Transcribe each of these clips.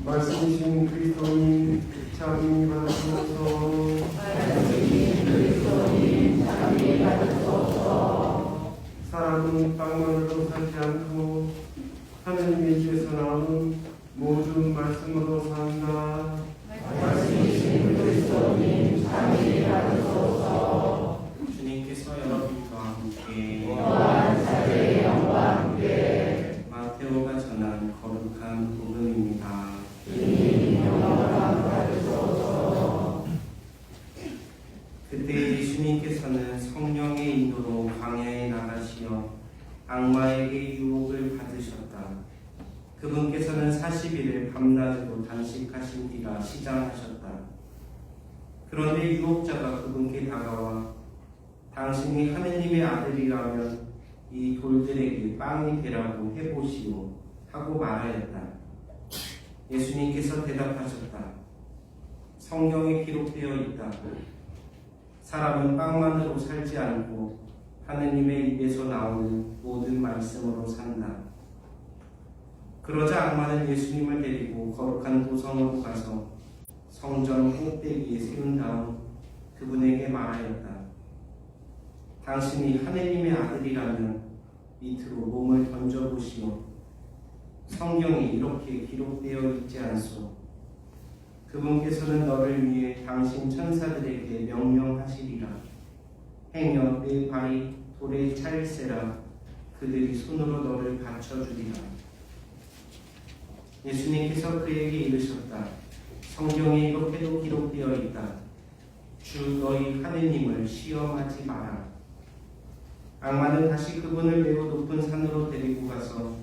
말씀이신 그리스도님 참 받으소서. 사람은 빵만으로 살지 않고 하느님의 입에서 나오는 모든 말씀으로 산다. 말씀이신 그리스도님 참이 받으소서. 주님께서 여러분과 함께 또한 사제의 영과 함께 마테오가 전한 거룩한 복음입니다. 주님 영광 받으소서. 그때 예수님께서는 성령의 인도로 광야에 나가시어 악마에게 유혹을 받으셨다. 그분께서는 40일을 밤낮으로 단식하신 뒤라 시장하셨다. 그런데 유혹자가 그분께 다가와 당신이 하느님의 아들이라면 이 돌들에게 빵이 되라고 해보시오 하고 말하였다. 예수님께서 대답하셨다. 성경에 기록되어 있다. 사람은 빵만으로 살지 않고 하느님의 입에서 나오는 모든 말씀으로 산다. 그러자 악마는 예수님을 데리고 거룩한 도성으로 가서 성전 꼭대기에 세운 다음 그분에게 말하였다. 당신이 하느님의 아들이라면 밑으로 몸을 던져보시오. 성경에 이렇게 기록되어 있지 않소. 그분께서는 너를 위해 당신 천사들에게 명령하시리라. 행여 내 발이 돌에 차일세라. 그들이 손으로 너를 받쳐주리라. 예수님께서 그에게 이르셨다. 성경에 이렇게도 기록되어 있다. 주 너희 하느님을 시험하지 마라. 악마는 다시 그분을 매우 높은 산으로 데리고 가서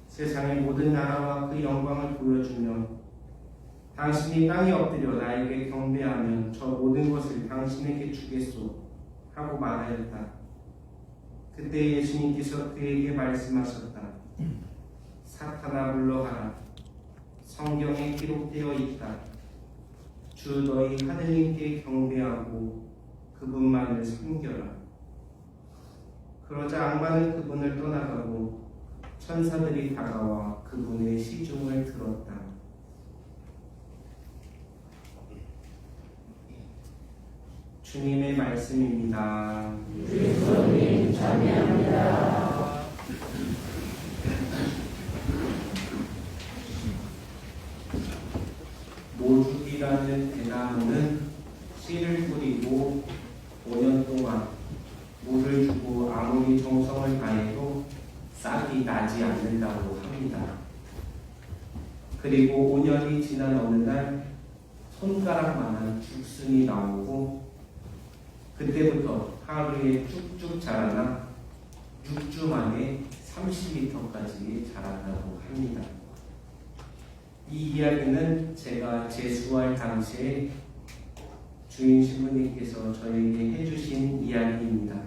세상의 모든 나라와 그 영광을 보여주며 당신이 땅에 엎드려 나에게 경배하면 저 모든 것을 당신에게 주겠소 하고 말하였다. 그때 예수님께서 그에게 말씀하셨다. 사탄아 물러가라. 성경에 기록되어 있다. 주 너희 하느님께 경배하고 그분만을 섬겨라. 그러자 악마는 그분을 떠나가고 천사들이 다가와 그분의 시중을 들었다. 주님의 말씀입니다. 그리스도님 참여합니다. 모죽이라는 대나무는 씨를 뿌리고 5년 동안 물을 주고 아무리 정성을 다해도 싹이 나지 않는다고 합니다. 그리고 5년이 지난 어느 날 손가락만한 죽순이 나오고 그때부터 하루에 쭉쭉 자라나 6주 만에 30m까지 자란다고 합니다. 이 이야기는 제가 재수할 당시에 주인 신부님께서 저에게 해주신 이야기입니다.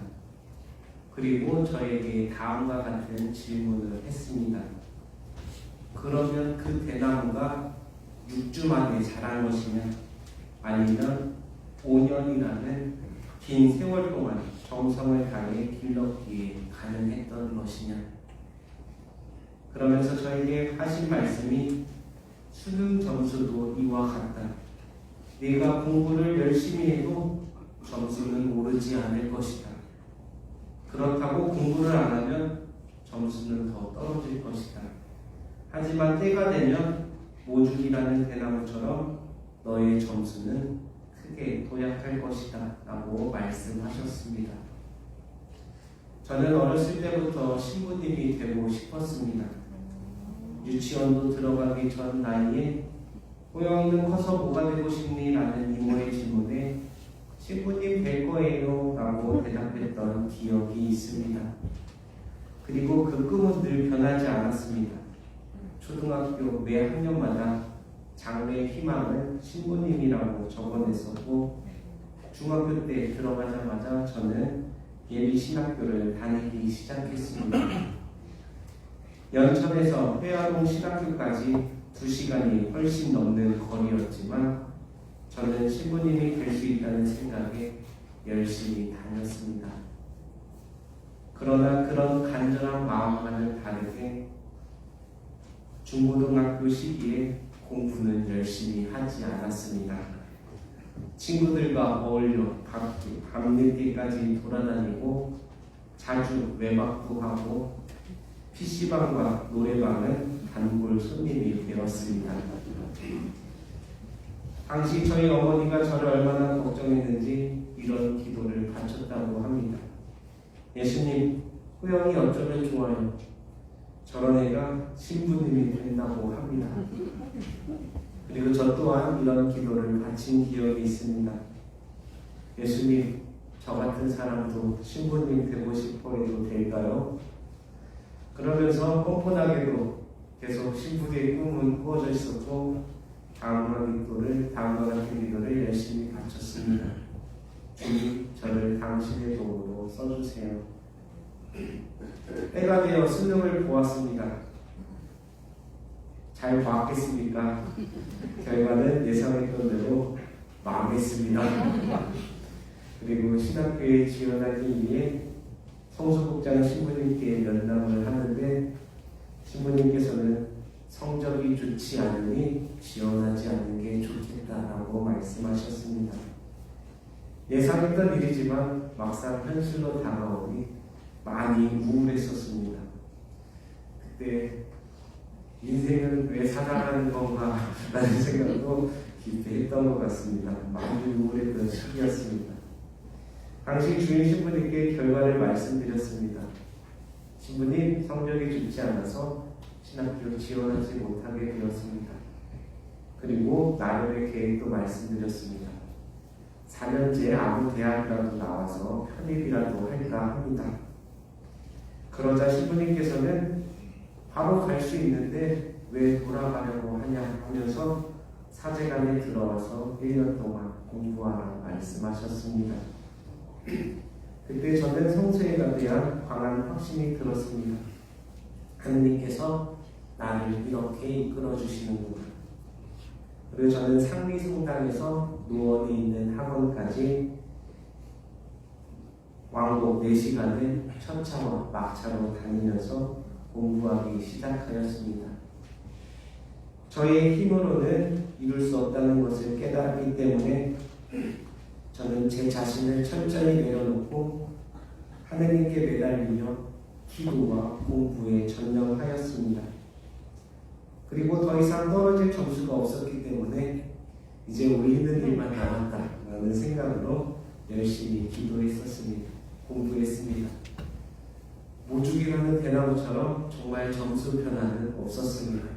그리고 저에게 다음과 같은 질문을 했습니다. 그러면 그 대나무가 6주 만에 자란 것이냐 아니면 5년이라는 긴 세월 동안 정성을 다해 길렀기에 가능했던 것이냐. 그러면서 저에게 하신 말씀이 수능 점수도 이와 같다. 네가 공부를 열심히 해도 점수는 오르지 않을 것이다. 그렇다고 공부를 안 하면 점수는 더 떨어질 것이다. 하지만 때가 되면 모죽이라는 대나무처럼 너의 점수는 크게 도약할 것이다 라고 말씀하셨습니다. 저는 어렸을 때부터 신부님이 되고 싶었습니다. 유치원도 들어가기 전 나이에 호영이는 커서 뭐가 되고 싶니? 라는 이모의 질문에 신부님 될 거예요 라고 대답했던 기억이 있습니다. 그리고 그 꿈은 늘 변하지 않았습니다. 초등학교 매 학년마다 장래의 희망을 신부님이라고 적어냈었고 중학교 때 들어가자마자 저는 예비신학교를 다니기 시작했습니다. 연천에서 회화동 신학교까지 2시간이 훨씬 넘는 거리였지만 저는 신부님이 될 수 있다는 생각에 열심히 다녔습니다. 그러나 그런 간절한 마음과는 다르게 중고등학교 시기에 공부는 열심히 하지 않았습니다. 친구들과 어울려 밤늦게까지 돌아다니고 자주 외박도 하고 PC방과 노래방은 단골 손님이 되었습니다. 당시 저희 어머니가 저를 얼마나 걱정했는지 이런 기도를 바쳤다고 합니다. 예수님, 호영이 어쩌면 좋아요. 저런 애가 신부님이 된다고 합니다. 그리고 저 또한 이런 기도를 바친 기억이 있습니다. 예수님, 저 같은 사람도 신부님 되고 싶어 해도 될까요? 그러면서 뻔뻔하게도 계속 신부의 꿈은 꾸어져 있었고 다음과 같은 기도를 열심히 바쳤습니다. 주님, 저를 당신의 도구로 써주세요. 때가 되어 수능을 보았습니다. 잘 보았겠습니까? 결과는 예상했던 대로 망했습니다. 그리고 신학교에 지원하기 위해 성수국장 신부님께 면담을 하는데 신부님께서는 성적이 좋지 않으니 지원하지 않는 게 좋겠다라고 말씀하셨습니다. 예상했던 일이지만 막상 현실로 다가오니 많이 우울했었습니다. 그때 인생은 왜 살아가는 건가 라는 생각도 깊이 했던 것 같습니다. 많이 우울했던 시기였습니다. 당시 주인 신부님께 결과를 말씀드렸습니다. 신부님, 성적이 좋지 않아서 신학교 지원하지 못하게 되었습니다. 그리고 나름의 계획도 말씀드렸습니다. 4년제에 아무 대학이라도 나와서 편입이라도 할까 합니다. 그러자 신부님께서는 바로 갈 수 있는데 왜 돌아가려고 하냐 하면서 사제관에 들어와서 1년 동안 공부하라 말씀하셨습니다. 그때 저는 성서에 대한 강한 확신이 들었습니다. 하느님께서 나를 이렇게 이끌어 주시는구나. 그리고 저는 상리성당에서 노원에 있는 학원까지 왕복 4시간을 첫차와 막차로 다니면서 공부하기 시작하였습니다. 저의 힘으로는 이룰 수 없다는 것을 깨달았기 때문에 저는 제 자신을 철저히 내려놓고 하느님께 매달리며 기도와 공부에 전념하였습니다. 그리고 더 이상 떨어질 점수가 없었기 때문에 이제 올리는 일만 남았다라는 생각으로 열심히 기도했었습니다. 공부했습니다. 모죽이라는 대나무처럼 정말 점수 변화는 없었습니다.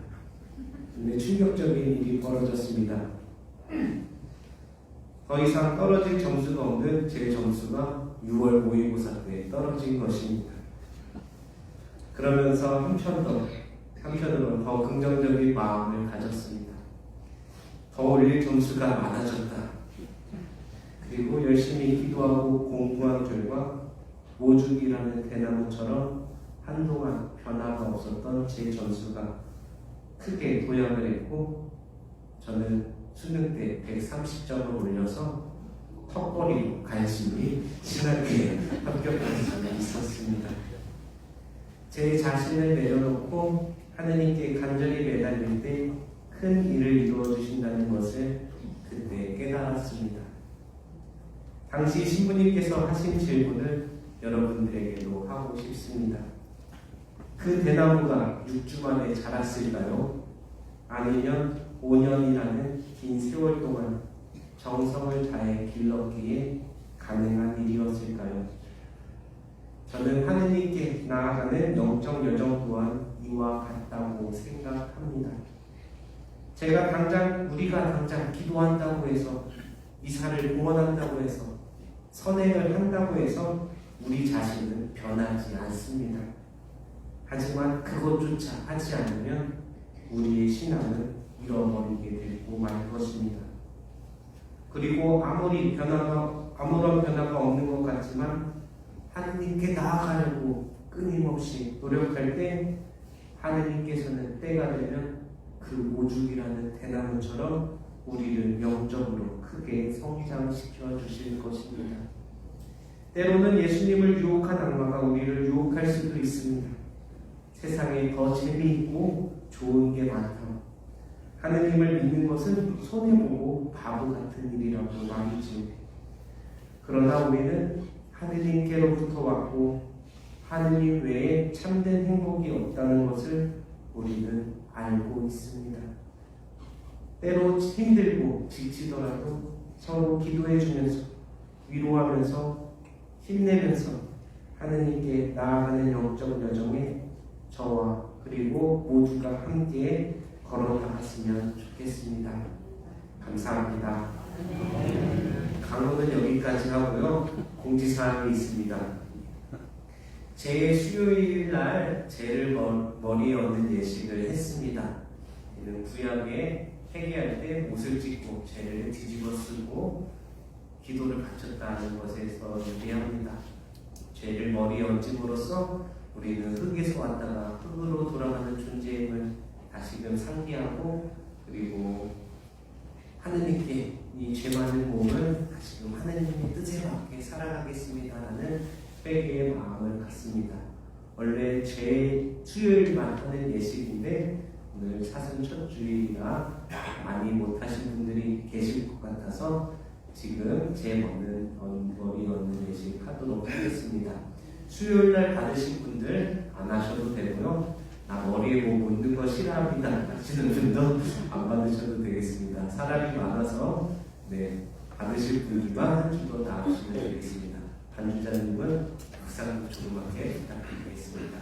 근데 충격적인 일이 벌어졌습니다. 더 이상 떨어질 점수가 없는 제 점수가 6월 모의고사 때 떨어진 것입니다. 그러면서 한편으로 더 긍정적인 마음을 가졌습니다. 더 올릴 점수가 많아졌다. 그리고 열심히 기도하고 공부한 결과 모죽이라는 대나무처럼 한동안 변화가 없었던 제 점수가 크게 도약을 했고 저는 수능 때 130점을 올려서 턱걸이로 간신히 신학교에 합격한 적이 있었습니다. 제 자신을 내려놓고 하느님께 간절히 매달릴 때 큰 일을 이루어 주신다는 것을 그때 깨달았습니다. 당시 신부님께서 하신 질문을 여러분들에게도 하고 싶습니다. 그 대나무가 6주 만에 자랐을까요? 아니면 5년이라는 긴 세월 동안 정성을 다해 길렀기에 가능한 일이었을까요? 저는 하느님께 나아가는 영적 여정 또한 이와 같다고 생각합니다. 우리가 당장 기도한다고 해서 이사를 공헌한다고 해서 선행을 한다고 해서 우리 자신은 변하지 않습니다. 하지만 그것조차 하지 않으면 우리의 신앙은 잃어버리게 되고 말 것입니다. 그리고 아무런 변화가 없는 것 같지만 하느님께 나아가려고 끊임없이 노력할 때 하느님께서는 때가 되면 그 모죽이라는 대나무처럼 우리를 영적으로 크게 성장시켜 주실 것입니다. 때로는 예수님을 유혹한 악마가 우리를 유혹할 수도 있습니다. 세상에 더 재미있고 좋은 게 많다고, 하느님을 믿는 것은 손해보고 바보 같은 일이라고 말이죠. 그러나 우리는 하느님께로부터 왔고 하느님 외에 참된 행복이 없다는 것을 우리는 알고 있습니다. 때로 힘들고 지치더라도 서로 기도해주면서 위로하면서 힘내면서 하느님께 나아가는 영적 여정에 저와 그리고 모두가 함께 걸어나갔으면 좋겠습니다. 감사합니다. 강론은 여기까지 하고요. 공지사항이 있습니다. 제 수요일 날 죄를 머리에 얹는 예식을 했습니다. 이는 구약에 회개할 때 옷을 찢고 죄를 뒤집어 쓰고 기도를 바쳤다는 것에서 유래합니다. 죄를 머리에 얹음으로써 우리는 흙에서 왔다가 흙으로 돌아가는 존재임을 다시금 상기하고 그리고 하느님께 이 죄 많은 몸을 다시금 하느님의 뜻에 맞게 살아가겠습니다라는 회개의 마음을 갖습니다. 원래 제 수요일만 하는 예식인데 오늘 사순 첫 주일이라 많이 못하신 분들이 계실 것 같아서 지금 제 머리 얻는 예식 하도록 하겠습니다. 수요일날 받으신 분들 안 하셔도 되고요. 나 머리에 뭐 묻는 거 싫어합니다 하시는 분도 안 받으셔도 되겠습니다. 사람이 많아서 받으실 분들만 한 주 더 나오시면 되겠습니다. 반주자님은 박상 조그맣게 부탁드리겠습니다.